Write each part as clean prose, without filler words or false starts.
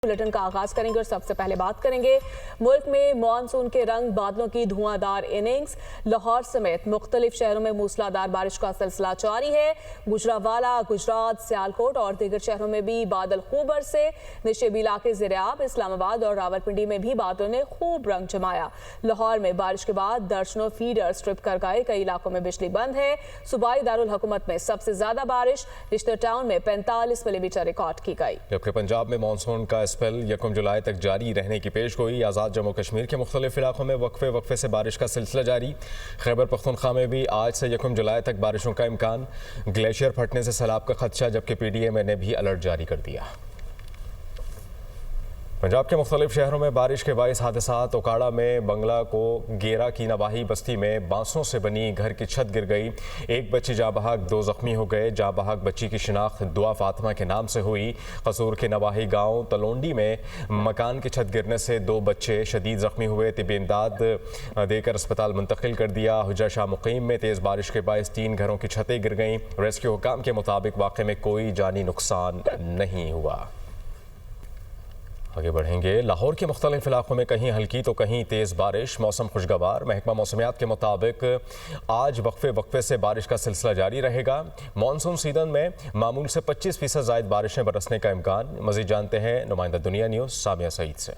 Bulletin का आगाज करेंगे और सबसे पहले बात करेंगे मुल्क में मानसून के रंग बादलों की धुआंधार इनिंग्स। लाहौर समेत मुख्तलिफ शहरों में मूसलाधार बारिश का सिलसिला जारी है। गुजरावाला, गुजरात, सियालकोट और दीगर शहरों में भी बादल खूब बरसे। निशेबी इलाके ज़ेर-ए-आब, इस्लामाबाद और रावलपिंडी में भी बादलों ने खूब रंग जमाया। लाहौर में बारिश के बाद दर्जनों फीडर स्ट्रिप कर गए, कई इलाकों में बिजली बंद है। सूबाई दारुल हुकूमत में सबसे ज्यादा बारिश रिश्तर टाउन में 45 मिलीमीटर रिकॉर्ड की गई। जबकि पंजाब में मानसून का स्पेल 1 जुलाई तक जारी रहने की पेशगोई। आज़ाद जम्मू कश्मीर के मुख्तलिफ इलाकों में वक्फे से बारिश का सिलसिला जारी। खैबर पख्तूनख्वा में भी आज से 1 जुलाई तक बारिशों का इम्कान। ग्लेशियर फटने से सैलाब का खदशा, जबकि PDM ने भी अलर्ट जारी कर दिया। पंजाब के मुख्तलिफ शहरों में बारिश के बाइस हादसात। ओकाड़ा में बंगला को गेरा की नवाही बस्ती में बांसों से बनी घर की छत गिर गई। एक बच्ची जाँ बहक, 2 जख्मी हो गए। जाँ बहक बच्ची की शिनाख्त दुआ फातिमा के नाम से हुई। कसूर के नवाही गांव तलोंडी में मकान की छत गिरने से 2 बच्चे शदीद जख्मी हुए। तिब्बी इमदाद देकर अस्पताल मुंतकिल कर दिया। हुज्जा शाह मुकीम में तेज़ बारिश के बाइस 3 घरों की छतें गिर गईं। रेस्क्यू हुकाम के मुताबिक वाक़े में कोई जानी नुकसान नहीं हुआ। आगे बढ़ेंगे। लाहौर के मुख्तलिफ इलाकों में कहीं हल्की तो कहीं तेज़ बारिश। मौसम खुशगवार। महकमा मौसमियात के मुताबिक आज वक्फे से बारिश का सिलसिला जारी रहेगा। मानसून सीजन में मामूल से 25% ज़ायद बारिशें बरसने का इम्कान। मज़ीद जानते हैं नुमाइंदा दुनिया न्यूज़ सामिया सईद से।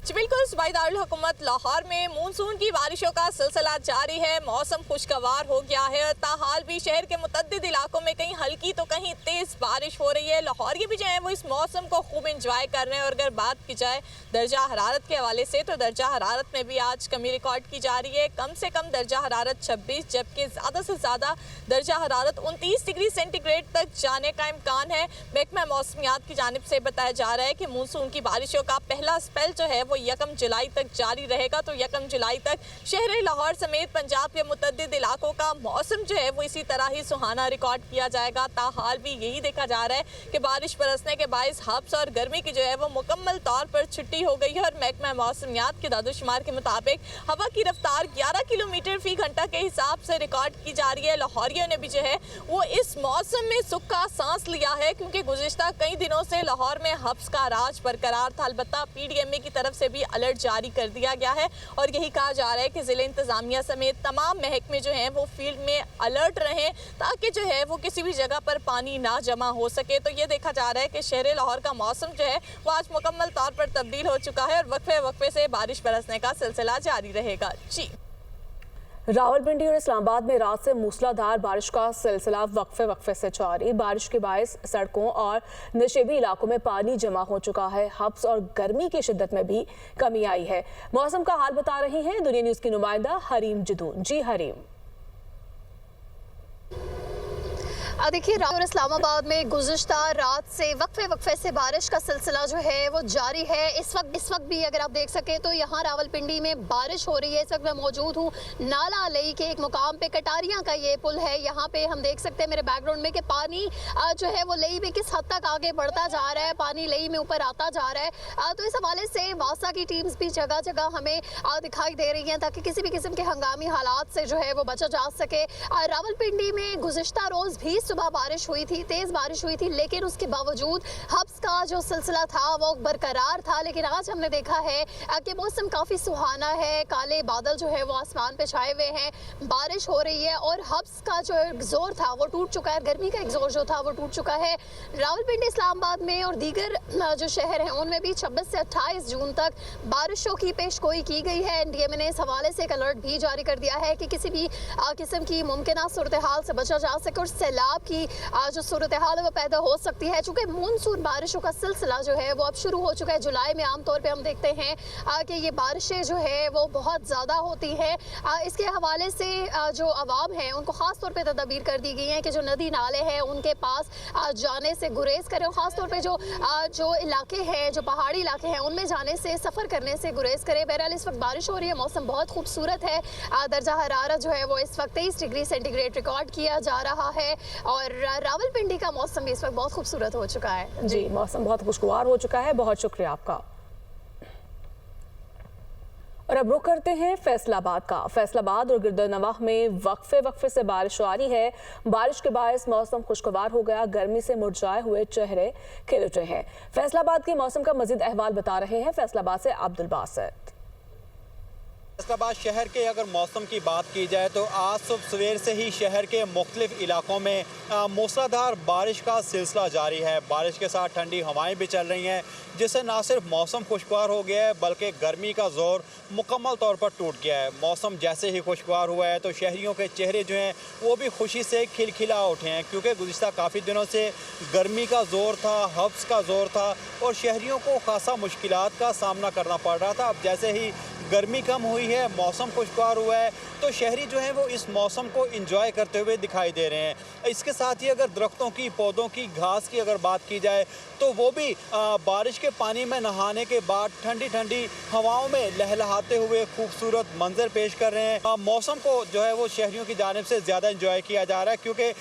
जी बिल्कुल, सूबाई दारुल हुकूमत लाहौर में मानसून की बारिशों का सिलसिला जारी है। मौसम खुशगवार हो गया है। ताहाल भी शहर के मुतद्दिद इलाकों में कहीं हल्की तो कहीं तेज़ बारिश हो रही है। लाहौरिये भी जो है वो इस मौसम को खूब इंजॉय कर रहे हैं। और अगर बात की जाए दर्जा हरारत के हवाले से, तो दर्जा हरारत में भी आज कमी रिकॉर्ड की जा रही है। कम से कम दर्जा हरारत 26, जबकि ज़्यादा से ज़्यादा दर्जा हरारत 29 डिग्री सेंटीग्रेड तक जाने का इम्कान है। महकमा मौसमियात की जानिब से बताया जा रहा है कि मानसून की बारिशों का पहला स्पेल जो है वो 1 जुलाई तक जारी रहेगा। तो 1 जुलाई तक शहर लाहौर समेत पंजाब के मुतद्दिद इलाकों का मौसम जो है वो इसी तरह ही सुहाना रिकॉर्ड किया जाएगा। ताहाल भी यही देखा जा रहा है कि बारिश बरसने के बायस हब्स और गर्मी की जो है वो मुकम्मल तौर पर छुट्टी हो गई है। और महकमा मौसमियात के दादोशुमार के मुताबिक हवा की रफ्तार 11 किलोमीटर फी घंटा के हिसाब से रिकॉर्ड की जा रही है। लाहौरियों ने भी जो है वो इस मौसम में सुख का सांस लिया है, क्योंकि गुज़िश्ता कई दिनों से लाहौर में हब्स का राज बरकरार था। अलबत्ता PDMA की तरफ से भी अलर्ट जारी कर दिया गया है और यही कहा जा रहा है कि ज़िले इंतजामिया समेत तमाम महकमे जो हैं वो फील्ड में अलर्ट रहें, ताकि जो है वो किसी भी जगह पर पानी ना जमा हो सके। तो ये देखा जा रहा है कि शहर लाहौर का मौसम जो है वो आज मुकम्मल तौर पर तब्दील हो चुका है और वक्फे से बारिश बरसने का सिलसिला जारी रहेगा। जी, रावलपिंडी और इस्लामाबाद में रात से मूसलाधार बारिश का सिलसिला वक्फे से जारी। बारिश के बायस सड़कों और नशेबी इलाकों में पानी जमा हो चुका है। हब्स और गर्मी की शिद्दत में भी कमी आई है। मौसम का हाल बता रही हैं दुनिया न्यूज़ की नुमाइंदा हरीम जदून। जी हरीम। देखिए, और इस्लामाबाद में गुज़िश्ता रात से वक्फे से बारिश का सिलसिला जो है वो जारी है। इस वक्त भी अगर आप देख सके तो यहाँ रावलपिंडी में बारिश हो रही है। इस वक्त मैं मौजूद हूँ नाला लई के एक मुकाम पे। कटारियाँ का ये पुल है। यहाँ पे हम देख सकते हैं मेरे बैकग्राउंड में कि पानी जो है वो लई में किस हद तक आगे बढ़ता जा रहा है। पानी लई में ऊपर आता जा रहा है। तो इस हवाले से वासा की टीम्स भी जगह जगह हमें दिखाई दे रही हैं, ताकि किसी भी किस्म के हंगामी हालात से जो है वो बचा जा सके। रावलपिंडी में गुज़िश्ता रोज़ भी सुबह बारिश हुई थी, तेज बारिश हुई थी, लेकिन उसके बावजूद हब्स का जो सिलसिला था वो बरकरार था। लेकिन आज हमने देखा है कि मौसम काफ़ी सुहाना है। काले बादल जो है वो आसमान पे छाए हुए हैं, बारिश हो रही है और हब्स का जो जोर था वो टूट चुका है। गर्मी का एक जोर जो था वो टूट चुका है। रावलपिंडी, इस्लामाबाद में और दीगर जो शहर हैं उनमें भी 26 से 28 जून तक बारिशों की पेशगोई की गई है। NDMA ने इस हवाले से एक अलर्ट भी जारी कर दिया है कि किसी भी किस्म की मुमकिन सूरत हाल से बचा जा सके और सैलाब की जो सूरत हाल है वो पैदा हो सकती है। चूँकि मानसून बारिशों का सिलसिला जो है वो अब शुरू हो चुका है। जुलाई में आमतौर पे हम देखते हैं कि ये बारिशें जो है वो बहुत ज़्यादा होती हैं। इसके हवाले से जो आवाम है उनको ख़ास तौर पे तदबीर कर दी गई हैं कि जो नदी नाले हैं उनके पास जाने से गुरेज करें। और ख़ास तौर पे जो इलाके हैं, जो पहाड़ी इलाके हैं, उनमें जाने से, सफ़र करने से गुरेज करें। बहरहाल इस वक्त बारिश हो रही है, मौसम बहुत खूबसूरत है। दर्जा हरारत जो है वो इस वक्त 23 डिग्री सेंटीग्रेड रिकॉर्ड किया जा रहा है और रावलपिंडी का मौसम भी इस वक्त बहुत खूबसूरत हो चुका है। जी, मौसम बहुत खुशगवार हो चुका है। बहुत शुक्रिया आपका। और अब रुख करते हैं फैसलाबाद का। फैसलाबाद और गिरदनवाह में वक्फे से बारिश जारी है। बारिश के बायस मौसम खुशगवार हो गया, गर्मी से मुरझाए हुए चेहरे खिल उठे हैं। फैसलाबाद के मौसम का मजीद अहवाल बता रहे हैं फैसलाबाद से अब्दुल बासित। फैसलाबाद शहर के अगर मौसम की बात की जाए तो आज सुबह सवेर से ही शहर के मुख्तलिफ इलाकों में मूसलाधार बारिश का सिलसिला जारी है। बारिश के साथ ठंडी हवाएं भी चल रही हैं, जिससे ना सिर्फ मौसम खुशगवार हो गया है बल्कि गर्मी का जोर मुकम्मल तौर पर टूट गया है। मौसम जैसे ही खुशगवार हुआ है तो शहरियों के चेहरे जो हैं वो भी खुशी से खिलखिला उठे हैं, क्योंकि गुज़िश्ता काफ़ी दिनों से गर्मी का जोर था, हब्स का जोर था और शहरियों को खासा मुश्किलात का सामना करना पड़ रहा था। अब जैसे ही गर्मी कम हुई है, मौसम खुशगवार हुआ है, तो शहरी जो हैं वो इस मौसम को एंजॉय करते हुए दिखाई दे रहे हैं। इसके साथ ही अगर दरख्तों की, पौधों की, घास की अगर बात की जाए तो वो भी बारिश के पानी में नहाने के बाद ठंडी ठंडी हवाओं में लहलहाते हुए खूबसूरत मंजर पेश कर रहे हैं। मौसम को जो है वो शहरियों की जानिब से ज़्यादा एंजॉय किया जा रहा है, क्योंकि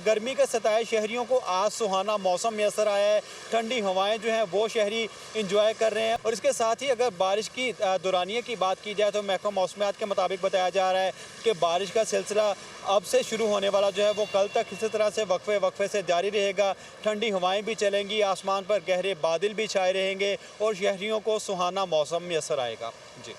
गर्मी के सताए शहरियों को आज सुहाना मौसम मैसर आया है। ठंडी हवाएँ जो हैं वो शहरी इंजॉय कर रहे हैं। और इसके साथ ही अगर बारिश की दौरानिए की बात की जाए तो महकमा मौसमियात के मुताबिक बताया जा रहा है कि बारिश का सिलसिला अब से शुरू होने वाला जो है वो कल तक इसी तरह से वक्फे से जारी रहेगा। ठंडी हवाएं भी चलेंगी, आसमान पर गहरे बादल भी छाए रहेंगे और शहरियों को सुहाना मौसम मैसर आएगा। जी,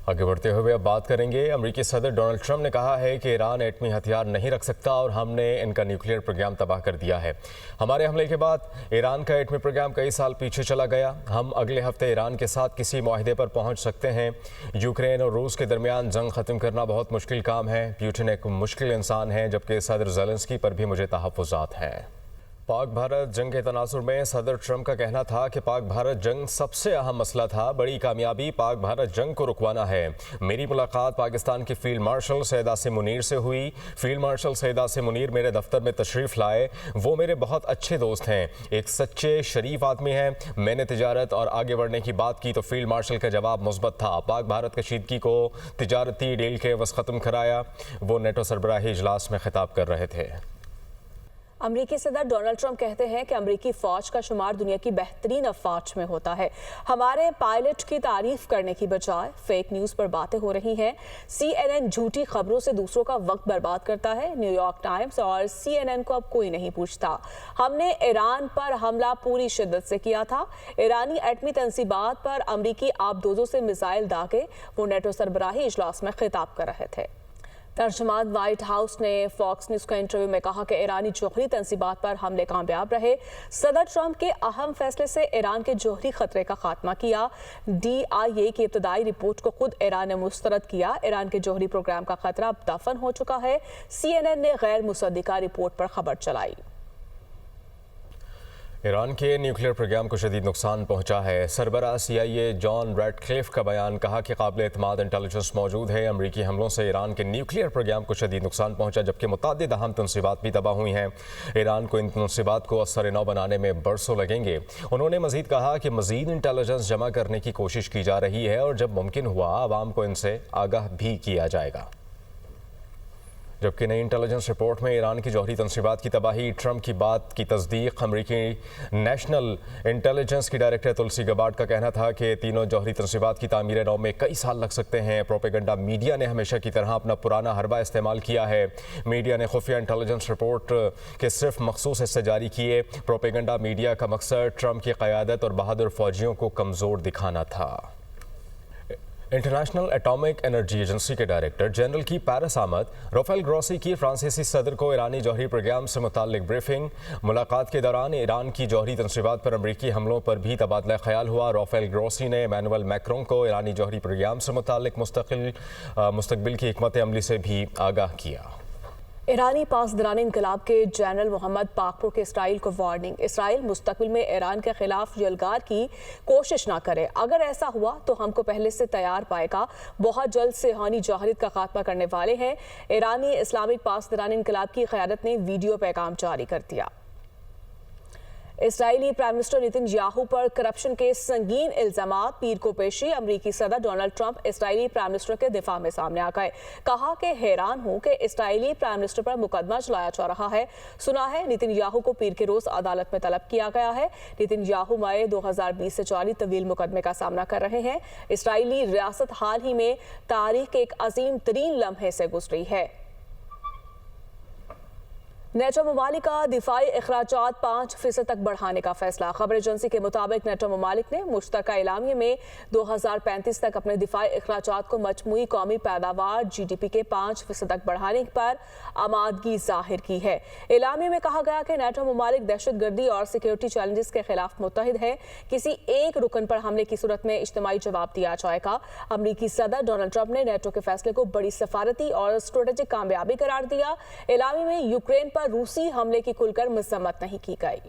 आगे बढ़ते हुए अब बात करेंगे। अमेरिकी सदर डोनाल्ड ट्रंप ने कहा है कि ईरान एटमी हथियार नहीं रख सकता और हमने इनका न्यूक्लियर प्रोग्राम तबाह कर दिया है। हमारे हमले के बाद ईरान का एटमी प्रोग्राम कई साल पीछे चला गया। हम अगले हफ्ते ईरान के साथ किसी मुआहदे पर पहुंच सकते हैं। यूक्रेन और रूस के दरमियान जंग ख़त्म करना बहुत मुश्किल काम है। पुतिन एक मुश्किल इंसान है, जबकि सदर ज़ेलेंस्की पर भी मुझे तहफ़्फ़ुज़ात हैं। पाक भारत जंग के तनासुर में सदर ट्रंप का कहना था कि पाक भारत जंग सबसे अहम मसला था। बड़ी कामयाबी पाक भारत जंग को रुकवाना है। मेरी मुलाकात पाकिस्तान के फील्ड मार्शल सैयद आसिम मुनीर से हुई। फील्ड मार्शल सैयद आसिम मुनीर मेरे दफ्तर में तशरीफ़ लाए। वो मेरे बहुत अच्छे दोस्त हैं, एक सच्चे शरीफ आदमी हैं। मैंने तिजारत और आगे बढ़ने की बात की तो फील्ड मार्शल का जवाब मुस्बत था। पाक भारत कशीदगी को तिजारती डील के वस ख़त्म कराया। वो नेटो सरबराही इजलास में खिताब कर रहे थे। अमेरिकी सदर डोनाल्ड ट्रंप कहते हैं कि अमेरिकी फौज का शुमार दुनिया की बेहतरीन अफवाज में होता है। हमारे पायलट की तारीफ करने की बजाय फेक न्यूज़ पर बातें हो रही हैं। CNN झूठी खबरों से दूसरों का वक्त बर्बाद करता है। न्यूयॉर्क टाइम्स और CNN को अब कोई नहीं पूछता। हमने ईरान पर हमला पूरी शिद्दत से किया था। ईरानी एटमी तंसीबात पर अमेरिकी आबदोजों से मिसाइल दागे। वो नेटो सरबराही इजलास में खिताब कर रहे थे। तर्जुमान व्हाइट हाउस ने फॉक्स न्यूज़ के इंटरव्यू में कहा कि ईरानी जौहरी तंसीबात पर हमले कामयाब रहे। सदर ट्रंप के अहम फैसले से ईरान के जौहरी खतरे का खात्मा किया। DIA की इब्तदाई रिपोर्ट को खुद ईरान ने मुस्तरद किया। ईरान के जौहरी प्रोग्राम का खतरा अब दफन हो चुका है। CNN ने गैर मुसद्दिका रिपोर्ट पर खबर चलाई। ईरान के न्यूक्लियर प्रोग्राम को शदीद नुकसान पहुंचा है। सरबराह CIA जॉन रैडक्लिफ का बयान कहा कि काबिल एतमाद इंटेलिजेंस मौजूद है। अमरीकी हमलों से ईरान के न्यूक्लियर प्रोग्राम को शदीद नुकसान पहुंचा, जबकि मुतअद्दिद अहम तंसीबात भी तबाह हुई हैं। ईरान को इन तंसीबात को असर नौ बनाने में बरसों लगेंगे। उन्होंने मजीद कहा कि मजीद इंटेलिजेंस जमा करने की कोशिश की जा रही है और जब मुमकिन हुआ आवाम को इनसे आगाह भी किया जाएगा। जबकि नई इंटेलिजेंस रिपोर्ट में ईरान की जौहरी तंसीबात की तबाही, ट्रंप की बात की तस्दीक। अमरीकी नेशनल इंटेलिजेंस की डायरेक्टर तुलसी गबार्ड का कहना था कि तीनों जौहरी तंसीबात की तामीर नौ में कई साल लग सकते हैं। प्रोपेगेंडा मीडिया ने हमेशा की तरह अपना पुराना हरबा इस्तेमाल किया है। मीडिया ने खुफिया इंटेलिजेंस रिपोर्ट के सिर्फ मखसूस हिस्से जारी किए। प्रोपेगेंडा मीडिया का मकसद ट्रंप की क़यादत और बहादुर फौजियों को कमज़ोर दिखाना था। इंटरनेशनल एटॉमिक एनर्जी एजेंसी के डायरेक्टर जनरल की पेरिस आमद। राफेल ग्रोसी की फ्रांसीसी सदर को ईरानी जौहरी प्रोग्राम से मुताल्लिक ब्रीफिंग। मुलाकात के दौरान ईरान की जौहरी तंसीबात पर अमरीकी हमलों पर भी तबादला ख्याल हुआ। राफेल ग्रोसी ने इमैनुअल मैक्रों को ईरानी जौहरी प्रोग्राम से मुताल्लिक मुस्तकबिल की हिकमत अमली से भी आगाह किया। ईरानी पासदारान इनकलाब के जनरल मोहम्मद बाकपुर के इसराइल को वार्निंग। इसराइल मुस्तकबिल में ईरान के खिलाफ यलगार की कोशिश ना करे। अगर ऐसा हुआ तो हमको पहले से तैयार पाएगा। बहुत जल्द सेहानी जौहरियत का खात्मा करने वाले हैं। ईरानी इस्लामिक पासदारान इनकलाब की क़यादत ने वीडियो पैगाम जारी कर दिया। इसराइली प्राइम मिनिस्टर नेतन्याहू पर करप्शन के संगीन इल्जामात पीर को पेशी अमेरिकी सदर Donald Trump Israeli prime minister के दिफा में सामने आ गए। कहा कि हैरान हूं कि इसराइली प्राइम मिनिस्टर पर मुकदमा चलाया जा रहा है। सुना है नेतन्याहू को पीर के रोज अदालत में तलब किया गया है। नेतन्याहू मई 2020 से जारी तवील मुकदमे का सामना कर रहे हैं। इसराइली रियासत हाल ही में तारीख के एक अजीम तरीन लम्हे से गुजरी है। नेटो ममालिक का दिफाई अखराजात 5% तक बढ़ाने का फैसला। खबर एजेंसी के मुताबिक नेटो ममालिक ने मुश्तरका एलामिये में 2035 तक अपने दिफाई अखराजात को मजमूई कौमी पैदावार GDP के 5% तक बढ़ाने पर आमादगी जाहिर की है। एलामिये में कहा गया कि नेटो ममालिक दहशतगर्दी और सिक्योरिटी चैलेंजेस के खिलाफ मुत्तहिद है। किसी एक रुकन पर हमले की सूरत में इज्तिमाई जवाब दिया जाएगा। अमरीकी सदर डोनाल्ड ट्रंप ने नेटो के फैसले को बड़ी सफारती और स्ट्रेटेजिक कामयाबी करार दिया। एलामिये में यूक्रेन रूसी हमले की खुलकर मजम्मत नहीं की गई।